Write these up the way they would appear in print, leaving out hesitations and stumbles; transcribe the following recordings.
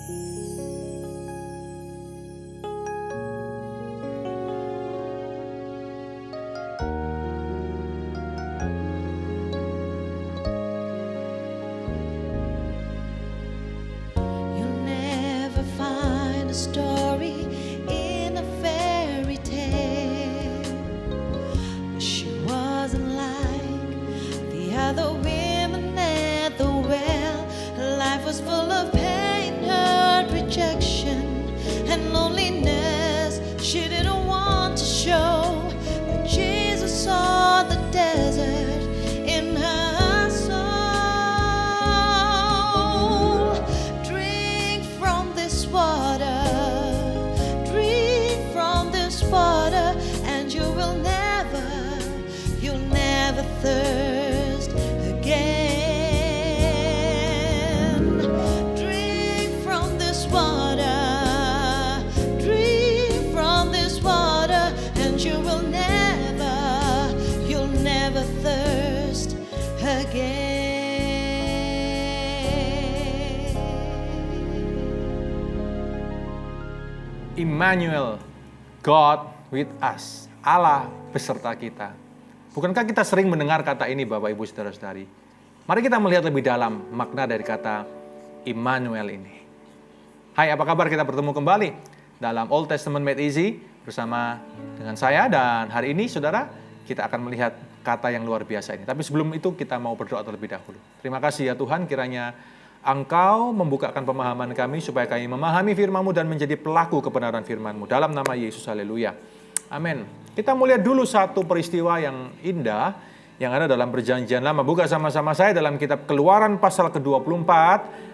You'll never find a story in a fairy tale. But she wasn't like the other women at the well. Her life was full of pain, hurt, rejection, and loneliness. She didn't want to show, but Jesus saw the desert in her soul. Drink from this water, drink from this water, and you'll never thirst again. Drink from this water, drink from this water, and you'll never thirst again. Immanuel, God with us, Allah beserta kita. Bukankah kita sering mendengar kata ini Bapak Ibu Saudara-saudari? Mari kita melihat lebih dalam makna dari kata Immanuel ini. Hai, apa kabar? Kita bertemu kembali dalam Old Testament Made Easy bersama dengan saya, dan hari ini saudara kita akan melihat kata yang luar biasa ini. Tapi sebelum itu kita mau berdoa terlebih dahulu. Terima kasih ya Tuhan, kiranya Engkau membukakan pemahaman kami supaya kami memahami firman-Mu dan menjadi pelaku kebenaran firman-Mu. Dalam nama Yesus, haleluya. Amin. Kita mau lihat dulu satu peristiwa yang indah yang ada dalam Perjanjian Lama. Buka sama-sama saya dalam kitab Keluaran pasal ke-24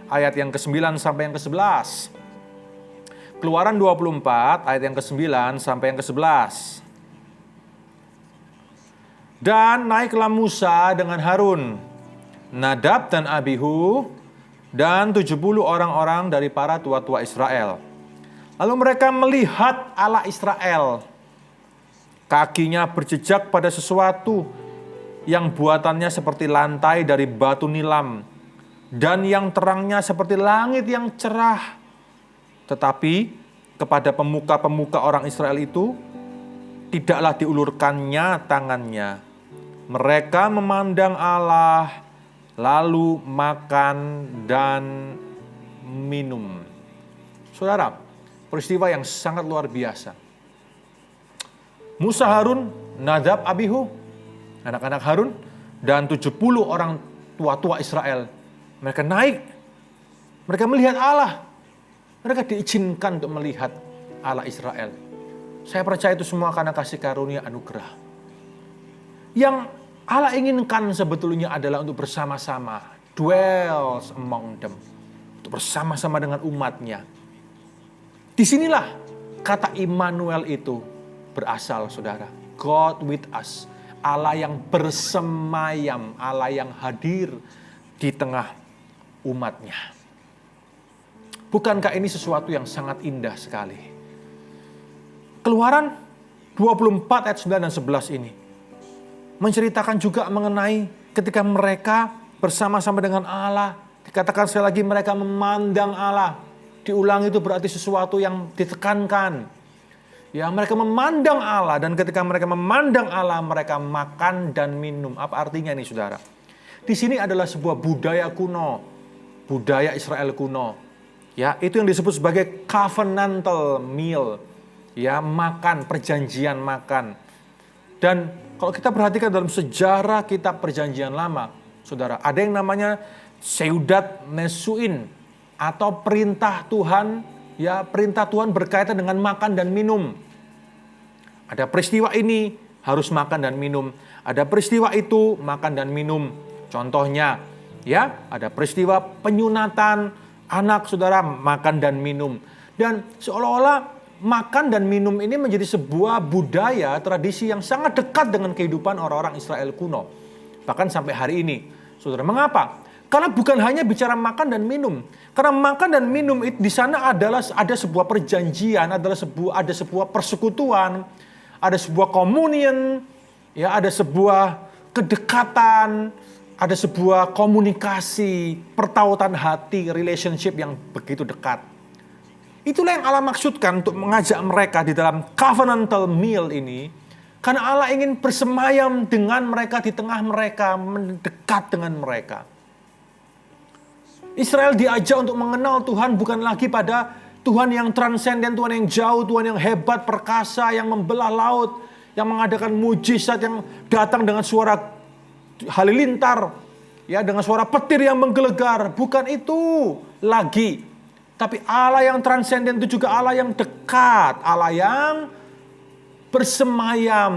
ayat yang ke-9 sampai yang ke-11. Keluaran 24 ayat yang ke-9 sampai yang ke-11. Dan naiklah Musa dengan Harun, Nadab dan Abihu, dan 70 orang-orang dari para tua-tua Israel. Lalu mereka melihat Allah Israel. Kakinya berjejak pada sesuatu yang buatannya seperti lantai dari batu nilam, dan yang terangnya seperti langit yang cerah. Tetapi kepada pemuka-pemuka orang Israel itu tidaklah diulurkannya tangannya. Mereka memandang Allah, lalu makan dan minum. Saudara, peristiwa yang sangat luar biasa. Musa, Harun, Nadab, Abihu, anak-anak Harun, dan 70 orang tua-tua Israel. Mereka naik, mereka melihat Allah. Mereka diizinkan untuk melihat Allah Israel. Saya percaya itu semua karena kasih karunia anugerah. Yang Allah inginkan sebetulnya adalah untuk bersama-sama, dwells among them, untuk bersama-sama dengan umatnya. Disinilah kata Immanuel itu berasal, saudara. God with us, Allah yang bersemayam, Allah yang hadir di tengah umatnya. Bukankah ini sesuatu yang sangat indah sekali? Keluaran 24 ayat 9 dan 11 ini menceritakan juga mengenai ketika mereka bersama-sama dengan Allah. Dikatakan sekali lagi mereka memandang Allah. Diulang itu berarti sesuatu yang ditekankan. Ya, mereka memandang Allah, dan ketika mereka memandang Allah, mereka makan dan minum. Apa artinya nih saudara? Di sini adalah sebuah budaya kuno, budaya Israel kuno. Ya, itu yang disebut sebagai covenantal meal. Ya, makan, perjanjian makan. Dan kalau kita perhatikan dalam sejarah kitab Perjanjian Lama, saudara, ada yang namanya Seudat Nesuin atau perintah Tuhan. Ya, perintah Tuhan berkaitan dengan makan dan minum. Ada peristiwa ini harus makan dan minum. Ada peristiwa itu makan dan minum. Contohnya, ya, ada peristiwa penyunatan anak saudara, makan dan minum. Dan seolah-olah makan dan minum ini menjadi sebuah budaya, tradisi yang sangat dekat dengan kehidupan orang-orang Israel kuno. Bahkan sampai hari ini. Saudara, mengapa? Karena bukan hanya bicara makan dan minum. Karena makan dan minum di sana adalah ada sebuah perjanjian, ada sebuah persekutuan, ada sebuah communion, ya, ada sebuah kedekatan, ada sebuah komunikasi, pertautan hati, relationship yang begitu dekat. Itulah yang Allah maksudkan untuk mengajak mereka di dalam covenantal meal ini. Karena Allah ingin bersemayam dengan mereka, di tengah mereka, mendekat dengan mereka. Israel diajak untuk mengenal Tuhan bukan lagi pada Tuhan yang transenden, Tuhan yang jauh, Tuhan yang hebat, perkasa, yang membelah laut, yang mengadakan mujizat, yang datang dengan suara halilintar, ya, dengan suara petir yang menggelegar. Bukan itu lagi. Tapi Allah yang transenden itu juga Allah yang dekat, Allah yang bersemayam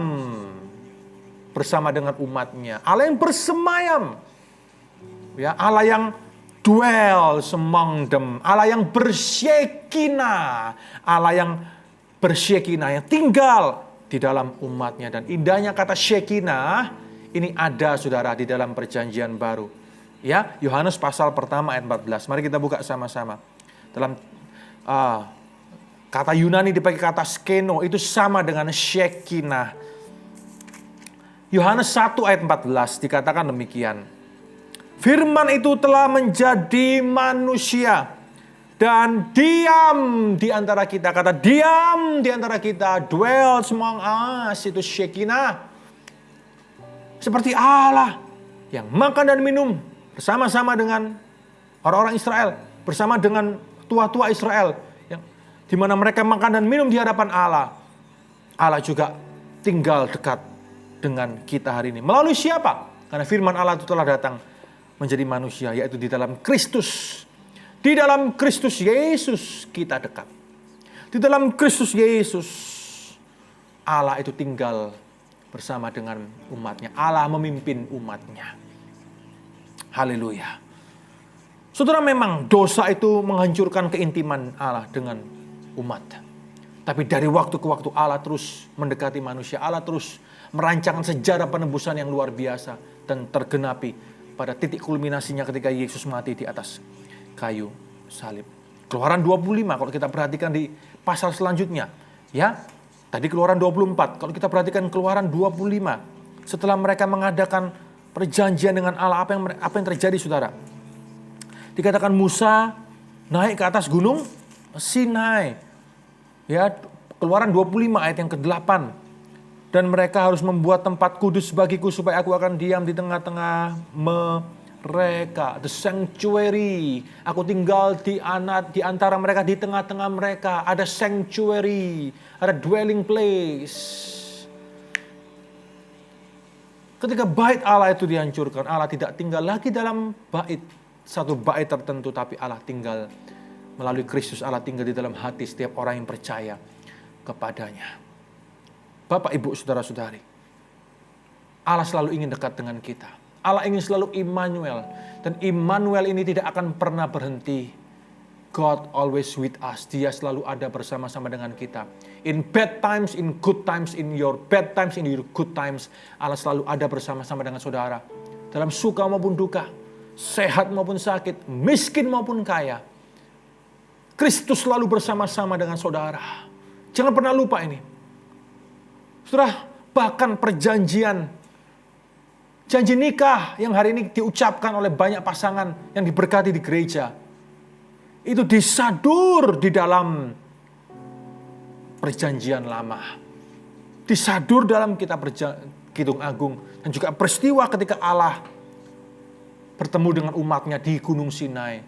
bersama dengan umatnya. Allah yang bersemayam. Ya, Allah yang dwells among them. Allah yang bersyekinah. Allah yang bersyekinah, yang tinggal di dalam umatnya. Dan indahnya kata syekinah ini ada, saudara, di dalam perjanjian baru. Ya, Yohanes pasal pertama ayat 14. Mari kita buka sama-sama. Dalam kata Yunani dipakai kata skeno, itu sama dengan syekinah. Yohanes 1 ayat 14 dikatakan demikian. Firman itu telah menjadi manusia dan diam di antara kita. Kata diam di antara kita, dwells among us, itu syekinah. Seperti Allah yang makan dan minum bersama-sama dengan orang-orang Israel, bersama dengan tua-tua Israel, yang di mana mereka makan dan minum di hadapan Allah. Allah juga tinggal dekat dengan kita hari ini. Melalui siapa? Karena firman Allah itu telah datang menjadi manusia, yaitu di dalam Kristus. Di dalam Kristus Yesus kita dekat. Di dalam Kristus Yesus Allah itu tinggal bersama dengan umatnya. Allah memimpin umatnya. Haleluya. Saudara, memang dosa itu menghancurkan keintiman Allah dengan umat. Tapi dari waktu ke waktu Allah terus mendekati manusia. Allah terus merancangkan sejarah penebusan yang luar biasa. Dan tergenapi pada titik kulminasinya ketika Yesus mati di atas kayu salib. Keluaran 25 kalau kita perhatikan di pasal selanjutnya. Ya, tadi Keluaran 24. Kalau kita perhatikan Keluaran 25. Setelah mereka mengadakan perjanjian dengan Allah, apa yang terjadi, saudara? Dikatakan Musa naik ke atas gunung Sinai. Ya, Keluaran 25 ayat yang ke-8. Dan mereka harus membuat tempat kudus bagiku supaya aku akan diam di tengah-tengah mereka. The sanctuary. Aku tinggal di antara mereka, di tengah-tengah mereka. Ada sanctuary, ada dwelling place. Ketika bait Allah itu dihancurkan, Allah tidak tinggal lagi dalam bait, satu bait tertentu, tapi Allah tinggal melalui Kristus. Allah tinggal di dalam hati setiap orang yang percaya kepadanya. Bapak, Ibu, Saudara-saudari, Allah selalu ingin dekat dengan kita. Allah ingin selalu Immanuel. Dan Immanuel ini tidak akan pernah berhenti. God always with us. Dia selalu ada bersama-sama dengan kita. In bad times, in good times, in your bad times, in your good times. Allah selalu ada bersama-sama dengan saudara. Dalam suka maupun duka. Sehat maupun sakit, miskin maupun kaya. Kristus selalu bersama-sama dengan saudara. Jangan pernah lupa ini. Saudara, bahkan perjanjian, janji nikah yang hari ini diucapkan oleh banyak pasangan yang diberkati di gereja, itu disadur di dalam perjanjian lama. Disadur dalam kitab Kidung Agung. Dan juga peristiwa ketika Allah bertemu dengan umatnya di Gunung Sinai.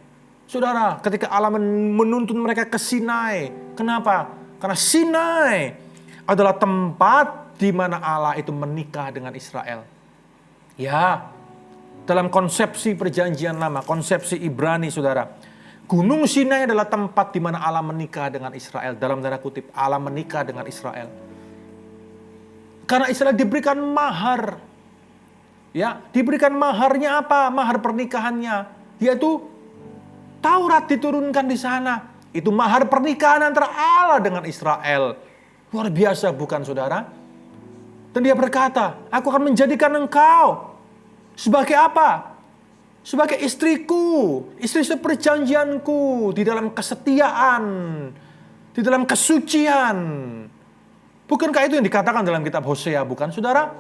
Saudara, ketika Allah menuntun mereka ke Sinai. Kenapa? Karena Sinai adalah tempat di mana Allah itu menikah dengan Israel. Ya, dalam konsepsi perjanjian lama, konsepsi Ibrani, saudara. Gunung Sinai adalah tempat di mana Allah menikah dengan Israel. Dalam tanda kutip, Allah menikah dengan Israel. Karena Israel diberikan mahar. Ya, diberikan maharnya apa? Mahar pernikahannya. Yaitu Taurat diturunkan di sana. Itu mahar pernikahan antara Allah dengan Israel. Luar biasa bukan, saudara? Dan dia berkata, aku akan menjadikan engkau sebagai apa? Sebagai istriku, istri seperjanjianku, di dalam kesetiaan, di dalam kesucian. Bukankah itu yang dikatakan dalam kitab Hosea, bukan, saudara?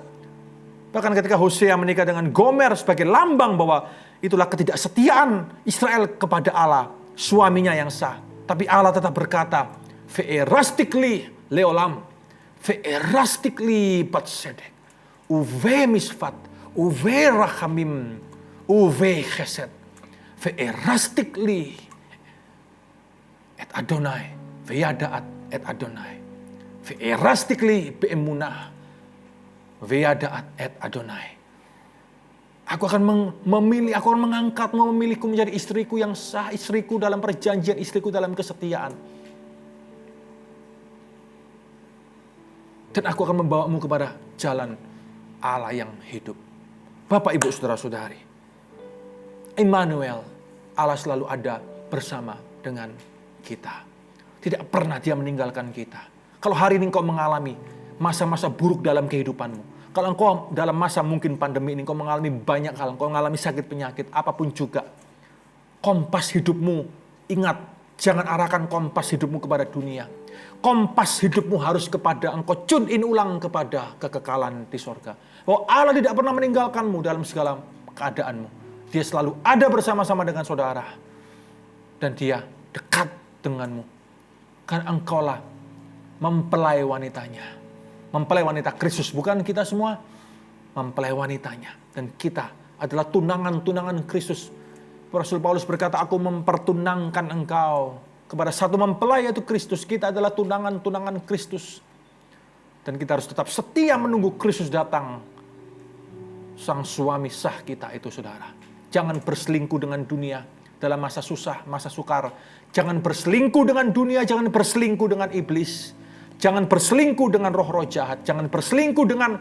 Bahkan ketika Hosea menikah dengan Gomer sebagai lambang bahwa itulah ketidaksetiaan Israel kepada Allah, suaminya yang sah. Tapi Allah tetap berkata, ve'erastikli leolam, ve'erastikli patsedek, uve misfat, uve rahamim, uve chesed, ve'erastikli et Adonai, ve'yadaat et Adonai, ve'erastikli be'emunah, ve'yadaat et Adonai. Aku akan memilih, aku akan mengangkatmu, memilihku menjadi istriku yang sah, istriku dalam perjanjian, istriku dalam kesetiaan. Dan aku akan membawamu kepada jalan Allah yang hidup. Bapak, Ibu, Saudara-saudari, Immanuel, Allah selalu ada bersama dengan kita. Tidak pernah Dia meninggalkan kita. Kalau hari ini engkau mengalami masa-masa buruk dalam kehidupanmu, kalau engkau dalam masa mungkin pandemi ini, engkau mengalami banyak hal, engkau mengalami sakit penyakit, apapun juga, kompas hidupmu, ingat, jangan arahkan kompas hidupmu kepada dunia. Kompas hidupmu harus kepada engkau tune in ulang kepada kekekalan di sorga. Bahwa Allah tidak pernah meninggalkanmu dalam segala keadaanmu. Dia selalu ada bersama-sama dengan saudara. Dan Dia dekat denganmu. Karena engkaulah mempelai wanitanya. Mempelai wanita Kristus, bukan kita semua. Mempelai wanitanya. Dan kita adalah tunangan-tunangan Kristus. Rasul Paulus berkata, aku mempertunangkan engkau kepada satu mempelai, yaitu Kristus. Kita adalah tunangan-tunangan Kristus. Dan kita harus tetap setia menunggu Kristus datang. Sang suami sah kita itu, saudara. Jangan berselingkuh dengan dunia dalam masa susah, masa sukar. Jangan berselingkuh dengan dunia, jangan berselingkuh dengan iblis. Jangan berselingkuh dengan roh-roh jahat. Jangan berselingkuh dengan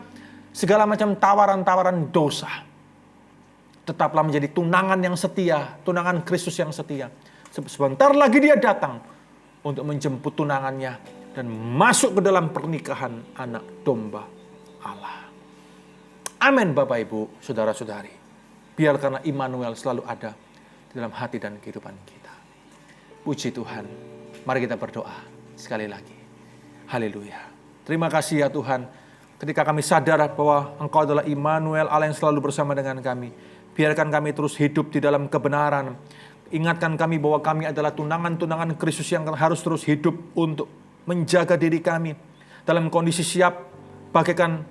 segala macam tawaran-tawaran dosa. Tetaplah menjadi tunangan yang setia. Tunangan Kristus yang setia. Sebentar lagi Dia datang untuk menjemput tunangannya. Dan masuk ke dalam pernikahan anak domba Allah. Amin, Bapak, Ibu, Saudara-saudari. Biar karena Immanuel selalu ada di dalam hati dan kehidupan kita. Puji Tuhan. Mari kita berdoa sekali lagi. Haleluya. Terima kasih ya Tuhan. Ketika kami sadar bahwa Engkau adalah Immanuel, Allah yang selalu bersama dengan kami. Biarkan kami terus hidup di dalam kebenaran. Ingatkan kami bahwa kami adalah tunangan-tunangan Kristus yang harus terus hidup untuk menjaga diri kami. Dalam kondisi siap, bagaikan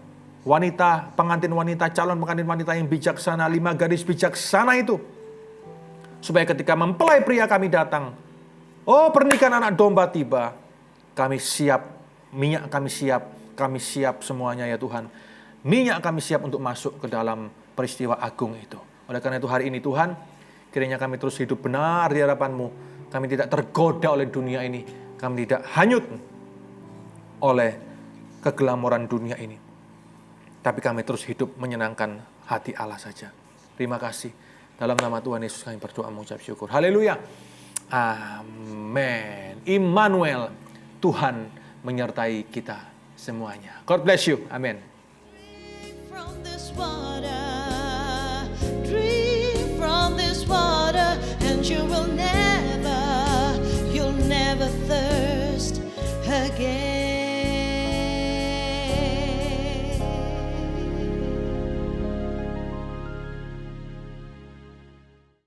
wanita, pengantin wanita, calon pengantin wanita yang bijaksana, 5 gadis bijaksana itu. Supaya ketika mempelai pria kami datang, oh pernikahan anak domba tiba, kami siap. Minyak kami siap semuanya ya Tuhan. Minyak kami siap untuk masuk ke dalam peristiwa agung itu. Oleh karena itu hari ini Tuhan, kiranya kami terus hidup benar di hadapan-Mu. Kami tidak tergoda oleh dunia ini. Kami tidak hanyut oleh keglamoran dunia ini. Tapi kami terus hidup menyenangkan hati Allah saja. Terima kasih. Dalam nama Tuhan Yesus kami berdoa mengucap syukur. Haleluya. Amin. Immanuel, Tuhan menyertai kita semuanya. God bless you. Amin. From this water, drink from this water, and you'll never thirst.